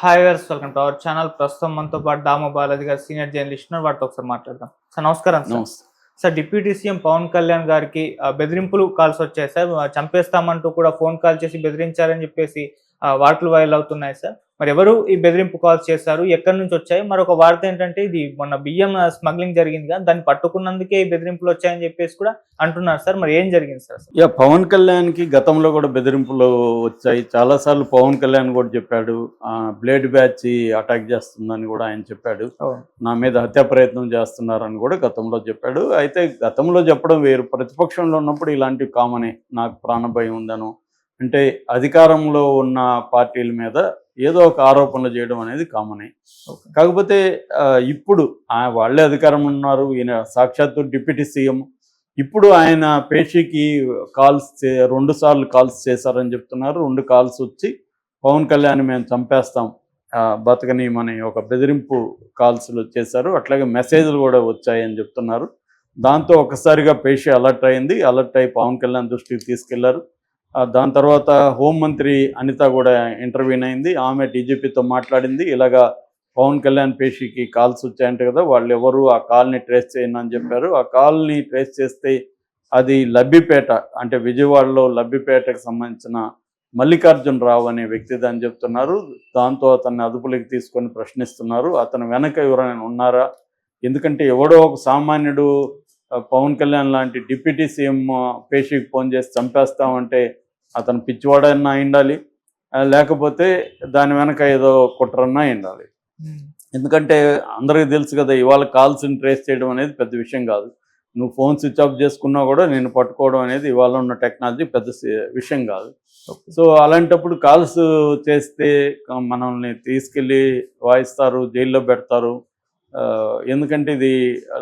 Hi viewers, welcome to our channel. ప్రస్తుతం మనతో పాటు దామ బాలాజీ గారు, సీనియర్ జర్నలిస్ట్ ఉన్నారు. వాటితో ఒకసారి మాట్లాడదాం. సార్ నమస్కారం. సార్ నమస్తే. Sir deputy CM Pawan Kalyan గారికి బెదిరింపులు కాల్స్ వచ్చాయి సార్. చంపేస్తామంటూ కూడా ఫోన్ కాల్ చేసి బెదిరించారని చెప్పేసి వార్తలు వైరల్ అవుతున్నాయి సార్. మరి ఎవరు ఈ బెదిరింపు కాల్స్ చేశారు, ఎక్కడి నుంచి వచ్చాయి? మరొక వార్త ఏంటంటే, ఇది మొన్న బియ్యం స్మగ్లింగ్ జరిగింది కదా, దాన్ని పట్టుకున్నందుకే ఈ బెదిరింపులు వచ్చాయని చెప్పేసి కూడా అంటున్నారు సార్. మరి ఏం జరిగింది సార్? పవన్ కళ్యాణ్కి గతంలో కూడా బెదిరింపులు వచ్చాయి. చాలాసార్లు పవన్ కళ్యాణ్ కూడా చెప్పాడు, బ్లేడ్ బ్యాచ్ అటాక్ చేస్తుందని కూడా ఆయన చెప్పాడు. నా మీద హత్యా ప్రయత్నం చేస్తున్నారని కూడా గతంలో చెప్పాడు. అయితే గతంలో చెప్పడం వేరు, ప్రతిపక్షంలో ఉన్నప్పుడు ఇలాంటివి కామనే. నాకు ప్రాణభయం ఉందను, అంటే అధికారంలో ఉన్న పార్టీల మీద ఏదో ఒక ఆరోపణలు చేయడం అనేది కామనే. కాకపోతే ఇప్పుడు వాళ్ళే అధికారం ఉన్నారు, ఈయన సాక్షాత్తు డిప్యూటీ సీఎం. ఇప్పుడు ఆయన పేషీకి కాల్స్ 2 సార్లు కాల్స్ చేశారని చెప్తున్నారు. 2 కాల్స్ వచ్చి పవన్ కళ్యాణ్ మేము చంపేస్తాం, బతకనీయమని ఒక బెదిరింపు కాల్స్లు చేశారు. అట్లాగే మెసేజ్లు కూడా వచ్చాయని చెప్తున్నారు. దాంతో ఒక్కసారిగా పేషీ అలర్ట్ అయింది. అలర్ట్ అయి పవన్ కళ్యాణ్ దృష్టికి తీసుకెళ్లారు. దాని తర్వాత హోంమంత్రి అనిత కూడా ఇంటర్వ్యూన్ అయింది. ఆమె డీజీపీతో మాట్లాడింది. ఇలాగా పవన్ కళ్యాణ్ పేషీకి కాల్స్ వచ్చాయంట కదా, వాళ్ళు ఎవరు, ఆ కాల్ని ట్రేస్ చేయండి అని చెప్పారు. ఆ కాల్ని ట్రేస్ చేస్తే అది లబ్బిపేట, అంటే విజయవాడలో లబ్బిపేటకు సంబంధించిన మల్లికార్జున రావు అనే వ్యక్తిది అని చెప్తున్నారు. దాంతో అతన్ని అదుపులోకి తీసుకొని ప్రశ్నిస్తున్నారు. అతను వెనక ఎవరైనా ఉన్నారా? ఎందుకంటే ఎవడో ఒక సామాన్యుడు పవన్ కళ్యాణ్ లాంటి డిప్యూటీ సీఎం పేషీకి ఫోన్ చేసి చంపేస్తామంటే అతను పిచ్చివాడన్నా ఉండాలి, లేకపోతే దాని వెనక ఏదో కుట్రన్నా ఉండాలి. ఎందుకంటే అందరికీ తెలుసు కదా, ఇవాళ కాల్స్ని ట్రేస్ చేయడం అనేది పెద్ద విషయం కాదు. నువ్వు ఫోన్ స్విచ్ ఆఫ్ చేసుకున్నా కూడా నేను పట్టుకోవడం అనేది ఇవాళ ఉన్న టెక్నాలజీ పెద్ద విషయం కాదు. సో అలాంటప్పుడు కాల్స్ చేస్తే మనల్ని తీసుకెళ్ళి వాయిస్తారు, జైల్లో పెడతారు. ఎందుకంటే ఇది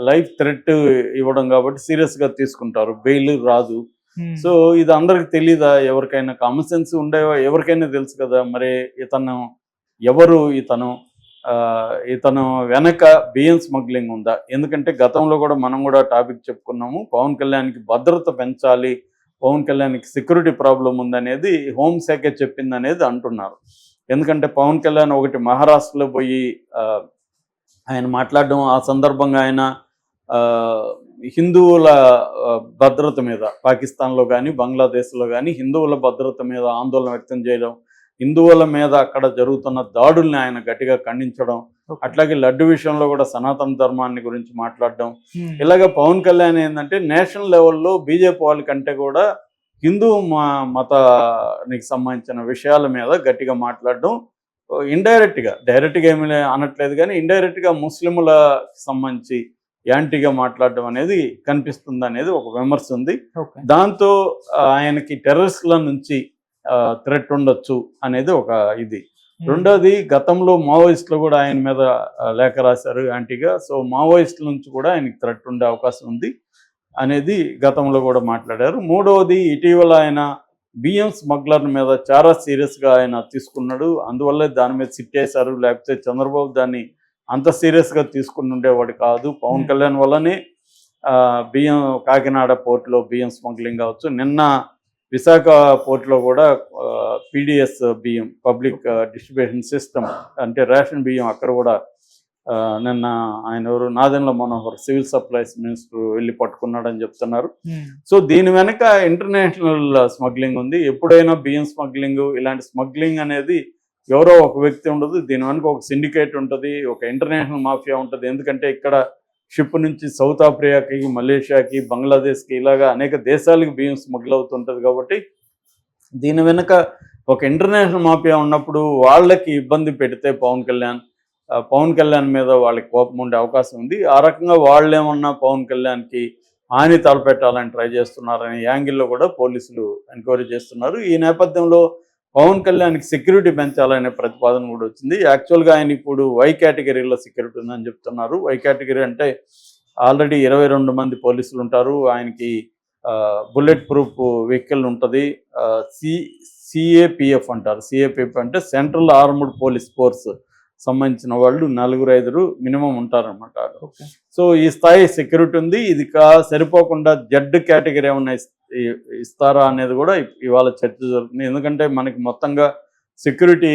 లైఫ్ థ్రెట్ ఇవ్వడం కాబట్టి సీరియస్గా తీసుకుంటారు, బెయిల్ రాదు. సో ఇది అందరికి తెలీదా? ఎవరికైనా కామన్ సెన్స్ ఉండే ఎవరికైనా తెలుసు కదా. మరి ఇతను ఎవరు? ఇతను వెనక బియ్యం స్మగ్లింగ్ ఉందా? ఎందుకంటే గతంలో కూడా మనం కూడా టాపిక్ చెప్పుకున్నాము, పవన్ కళ్యాణ్కి భద్రత పెంచాలి, పవన్ కళ్యాణ్కి సెక్యూరిటీ ప్రాబ్లం ఉందనేది హోంశాఖ చెప్పిందనేది అంటున్నారు. ఎందుకంటే పవన్ కళ్యాణ్ ఒకటి మహారాష్ట్రలో పోయి ఆయన మాట్లాడడం, ఆ సందర్భంగా ఆయన హిందువుల భద్రత మీద, పాకిస్తాన్లో కానీ బంగ్లాదేశ్లో కానీ హిందువుల భద్రత మీద ఆందోళన వ్యక్తం చేయడం, హిందువుల మీద అక్కడ జరుగుతున్న దాడుల్ని ఆయన గట్టిగా ఖండించడం, అట్లాగే లడ్డు విషయంలో కూడా సనాతన ధర్మాన్ని గురించి మాట్లాడడం. ఇలాగ పవన్ కళ్యాణ్ ఏంటంటే నేషనల్ లెవెల్లో బీజేపీ వాళ్ళ కంటే కూడా హిందూ మతానికి సంబంధించిన విషయాల మీద గట్టిగా మాట్లాడడం, ఇండైరెక్ట్గా, డైరెక్ట్గా ఏమీ అనట్లేదు కానీ ఇండైరెక్ట్గా ముస్లింలకు సంబంధించి యాంటీగా మాట్లాడడం అనేది కనిపిస్తుంది అనేది ఒక విమర్శ ఉంది. దాంతో ఆయనకి టెర్రరిస్టుల నుంచి థ్రెట్ ఉండొచ్చు అనేది ఒక ఇది. రెండోది, గతంలో మావోయిస్టులు కూడా ఆయన మీద లేఖ రాశారు యాంటీగా. సో మావోయిస్టుల నుంచి కూడా ఆయనకి థ్రెట్ ఉండే అవకాశం ఉంది అనేది గతంలో కూడా మాట్లాడారు. మూడవది, ఇటీవల ఆయన బియ్యం స్మగ్లర్ మీద చాలా సీరియస్గా ఆయన తీసుకున్నాడు. అందువల్లే దాని మీద సిట్టేశారు. లేకపోతే చంద్రబాబు దాన్ని అంత సీరియస్గా తీసుకుని ఉండేవాడు కాదు. పవన్ కళ్యాణ్ వల్లనే బియ్యం కాకినాడ పోర్టులో బియ్యం స్మగ్లింగ్ కావచ్చు, నిన్న విశాఖ పోర్టులో కూడా పీడిఎస్ బియ్యం, పబ్లిక్ డిస్ట్రిబ్యూషన్ సిస్టమ్, అంటే రేషన్ బియ్యం, అక్కడ కూడా నిన్న ఆయన ఎవరు Nadendla Manohar civil supplies minister వెళ్ళి పట్టుకున్నాడని చెప్తున్నారు. సో దీని వెనక ఇంటర్నేషనల్ స్మగ్లింగ్ ఉంది. ఎప్పుడైనా బియ్యం స్మగ్లింగ్, ఇలాంటి స్మగ్లింగ్ అనేది ఎవరో ఒక వ్యక్తి ఉండదు, దీని వెనక ఒక సిండికేట్ ఉంటుంది, ఒక ఇంటర్నేషనల్ మాఫియా ఉంటుంది. ఎందుకంటే ఇక్కడ షిప్ నుంచి సౌత్ ఆఫ్రికాకి, మలేషియాకి, బంగ్లాదేశ్కి, ఇలాగా అనేక దేశాలకు బియ్యం స్మగ్ల్ అవుతుంటుంది. కాబట్టి దీని వెనక ఒక ఇంటర్నేషనల్ మాఫియా ఉన్నప్పుడు వాళ్ళకి ఇబ్బంది పెడితే పవన్ కళ్యాణ్ మీద వాళ్ళకి కోపం ఉండే అవకాశం ఉంది. ఆ రకంగా వాళ్ళేమన్నా పవన్ కళ్యాణ్కి హాని తలపెట్టాలని ట్రై చేస్తున్నారనే యాంగిల్లో కూడా పోలీసులు ఎంక్వైరీ చేస్తున్నారు. ఈ నేపథ్యంలో పవన్ కళ్యాణ్కి సెక్యూరిటీ పెంచాలనే ప్రతిపాదన కూడా వచ్చింది. యాక్చువల్గా ఆయన ఇప్పుడు వై కేటగిరీలో సెక్యూరిటీ ఉందని చెప్తున్నారు. వై కేటగిరీ అంటే ఆల్రెడీ 22 మంది పోలీసులు ఉంటారు. ఆయనకి బుల్లెట్ ప్రూఫ్ వెహికల్ ఉంటుంది. సిఏపిఎఫ్ అంటారు. సిఏపిఎఫ్ అంటే సెంట్రల్ ఆర్మ్డ్ పోలీస్ ఫోర్స్ సంబంధించిన వాళ్ళు 4-5 మినిమం ఉంటారనమాట. సో ఈ స్థాయి సెక్యూరిటీ ఉంది. ఇది సరిపోకుండా జెడ్ కేటగిరీ ఏమన్నా ఇస్తారా అనేది కూడా ఇవాళ చర్చ జరుగుతుంది. ఎందుకంటే మనకి మొత్తంగా సెక్యూరిటీ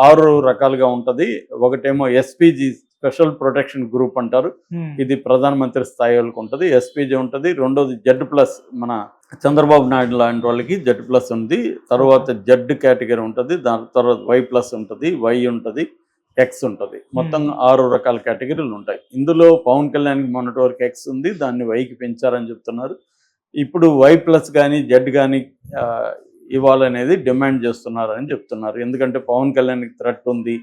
6 రకాలుగా ఉంటుంది. ఒకటేమో ఎస్పీజీ, స్పెషల్ ప్రొటెక్షన్ గ్రూప్ అంటారు. ఇది ప్రధానమంత్రి స్థాయి వాళ్ళకి ఉంటుంది, ఎస్పీజీ ఉంటుంది. రెండోది జెడ్ ప్లస్, మన చంద్రబాబు నాయుడు లాంటి వాళ్ళకి జెడ్ ప్లస్ ఉంది. తర్వాత జెడ్ కేటగిరీ ఉంటుంది, దాని తర్వాత వై ప్లస్ ఉంటుంది, వై ఉంటుంది, ఎక్స్ ఉంటుంది. మొత్తం 6 రకాల కేటగిరీలు ఉంటాయి. ఇందులో పవన్ కళ్యాణ్కి మొన్నటి వరకు ఎక్స్ ఉంది, దాన్ని వైకి పెంచారని చెప్తున్నారు. ఇప్పుడు వై ప్లస్ కానీ జెడ్ కానీ ఇవ్వాలనేది డిమాండ్ చేస్తున్నారని చెప్తున్నారు. ఎందుకంటే పవన్ కళ్యాణ్కి థ్రెట్ ఉంది.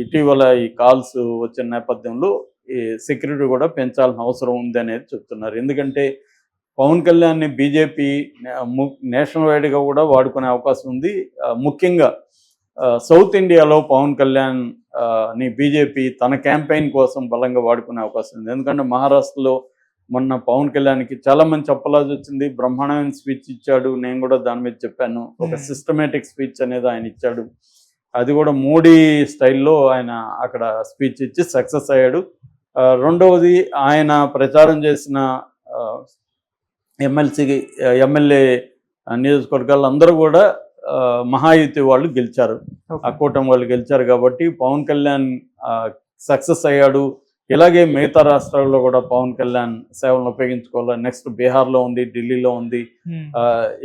ఇటీవల ఈ కాల్స్ వచ్చిన నేపథ్యంలో ఈ సెక్యూరిటీ కూడా పెంచాల్సిన అవసరం ఉంది అనేది చెప్తున్నారు. ఎందుకంటే పవన్ కళ్యాణ్ని బీజేపీ నేషనల్ వైడ్గా కూడా వాడుకునే అవకాశం ఉంది. ముఖ్యంగా సౌత్ ఇండియాలో పవన్ కళ్యాణ్ ని బీజేపీ తన క్యాంపెయిన్ కోసం బలంగా వాడుకునే అవకాశం ఉంది. ఎందుకంటే మహారాష్ట్రలో మొన్న పవన్ కళ్యాణ్కి చాలా మంచి అప్పలాజ్ వచ్చింది, బ్రహ్మాండమైన స్పీచ్ ఇచ్చాడు. నేను కూడా దాని మీద చెప్పాను. ఒక సిస్టమేటిక్ స్పీచ్ అనేది ఆయన ఇచ్చాడు. అది కూడా మోడీ స్టైల్లో ఆయన అక్కడ స్పీచ్ ఇచ్చి సక్సెస్ అయ్యాడు. రెండవది ఆయన ప్రచారం చేసిన ఎమ్మెల్యే నియోజకవర్గాలు అందరూ కూడా మహాయుతి వాళ్ళు గెలిచారు, ఆ కూటమి వాళ్ళు గెలిచారు. కాబట్టి పవన్ కళ్యాణ్ సక్సెస్ అయ్యాడు. ఇలాగే మిగతా రాష్ట్రాల్లో కూడా పవన్ కళ్యాణ్ సేవలను ఉపయోగించుకోవాలి. నెక్స్ట్ బీహార్లో ఉంది, ఢిల్లీలో ఉంది.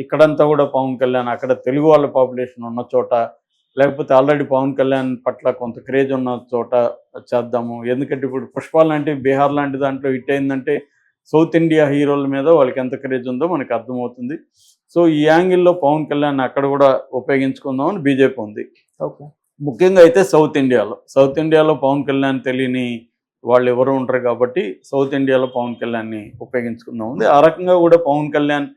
ఇక్కడంతా కూడా పవన్ కళ్యాణ్, అక్కడ తెలుగు వాళ్ళ పాపులేషన్ ఉన్న చోట, లేకపోతే ఆల్రెడీ పవన్ కళ్యాణ్ పట్ల కొంత క్రేజ్ ఉన్న చోట చేద్దాము. ఎందుకంటే ఇప్పుడు పుష్ప లాంటి బీహార్ లాంటి దాంట్లో హిట్ అయిందంటే సౌత్ ఇండియా హీరోల మీద వాళ్ళకి ఎంత క్రేజ్ ఉందో మనకు అర్థమవుతుంది. సో ఈ యాంగిల్లో పవన్ కళ్యాణ్ అక్కడ కూడా ఉపయోగించుకుందామని బీజేపీ ఉంది. ఓకే, ముఖ్యంగా అయితే సౌత్ ఇండియాలో పవన్ కళ్యాణ్ తెలియని వాళ్ళు ఎవరు ఉంటారు కాబట్టి సౌత్ ఇండియాలో పవన్ కళ్యాణ్ని ఉపయోగించుకుందాం ఉంది. ఆ రకంగా కూడా పవన్ కళ్యాణ్